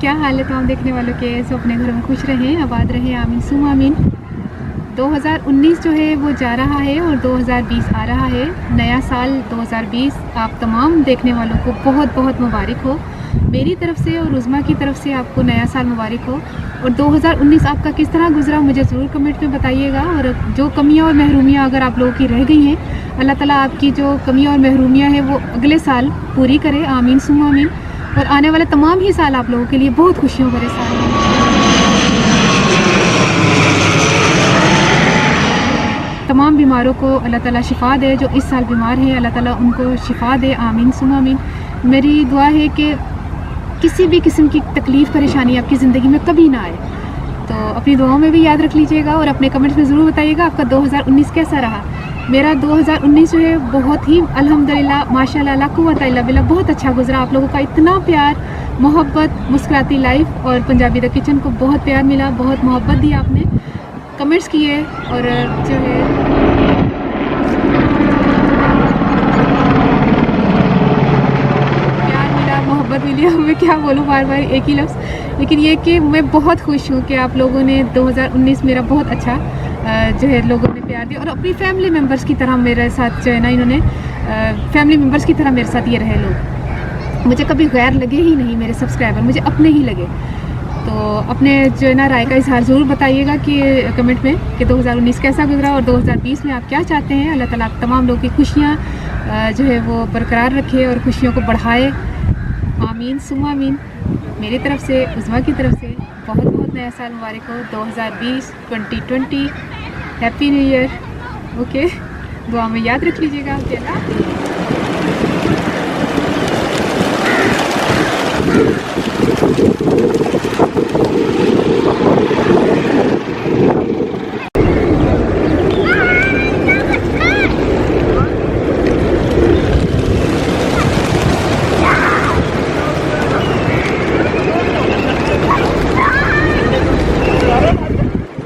क्या हाल है तमाम देखने वालों के। सब अपने घरों में खुश रहें, आबाद रहें, आमीन सुम आमीन। 2019 जो है वो जा रहा है और 2020 आ रहा है। नया साल 2020 आप तमाम देखने वालों को बहुत बहुत मुबारक हो मेरी तरफ से और उज़मा की तरफ से। आपको नया साल मुबारक हो। और 2019 आपका किस तरह गुजरा मुझे ज़रूर कमेंट में बताइएगा। और जो कमियां और महरूमियां अगर आप लोगों की रह गई हैं, अल्लाह ताला आपकी जो कमियां और महरूमियां हैं वो अगले साल पूरी करे, आमीन सुम आमीन। और आने वाले तमाम ही साल आप लोगों के लिए बहुत खुशियों भरे साल हैं। तमाम बीमारों को अल्लाह ताला शिफ़ा दे। जो इस साल बीमार हैं अल्लाह ताला उनको शिफ़ा दे, आमीन सुम आमीन। मेरी दुआ है कि किसी भी किस्म की तकलीफ़ परेशानी आपकी ज़िंदगी में कभी ना आए। तो अपनी दुआओं में भी याद रख लीजिएगा और अपने कमेंट्स में ज़रूर बताइएगा आपका 2019 कैसा रहा। मेरा 2019 जो है बहुत ही अल्हम्दुलिल्लाह माशाल्लाह ला कुव्वता इल्ला बिल्लाह बहुत अच्छा गुजरा। आप लोगों का इतना प्यार, मोहब्बत, मुस्कुराती लाइफ और पंजाबी द किचन को बहुत प्यार मिला, बहुत मोहब्बत दी आपने, कमेंट्स किए और जो है प्यार मिला, मोहब्बत मिली। अब मैं क्या बोलूँ बार बार एक ही लफ्ज़, लेकिन ये कि मैं बहुत खुश हूँ कि आप लोगों ने 2019 मेरा बहुत अच्छा जो है लोगों ने प्यार दिया। और अपनी फैमिली मेम्बर्स की तरह मेरे साथ जो है ना, इन्होंने फैमिली मेम्बर्स की तरह मेरे साथ ये रहे लोग। मुझे कभी गैर लगे ही नहीं मेरे सब्सक्राइबर, मुझे अपने ही लगे। तो अपने जो है ना राय का इजहार ज़रूर बताइएगा कि कमेंट में कि 2019 कैसा गुजरा और 2020 में आप क्या चाहते हैं। अल्लाह ताला आप तमाम लोगों की खुशियाँ जो है वो बरकरार रखे और खुशियों को बढ़ाए, आमीन सुम आमीन। मेरी तरफ से, उज़मा की तरफ से बहुत बहुत नया साल मुबारक हो 2020 2020। Happy new year. ओके, दुआ में याद रख लीजिएगा। ओके, अल्लाह।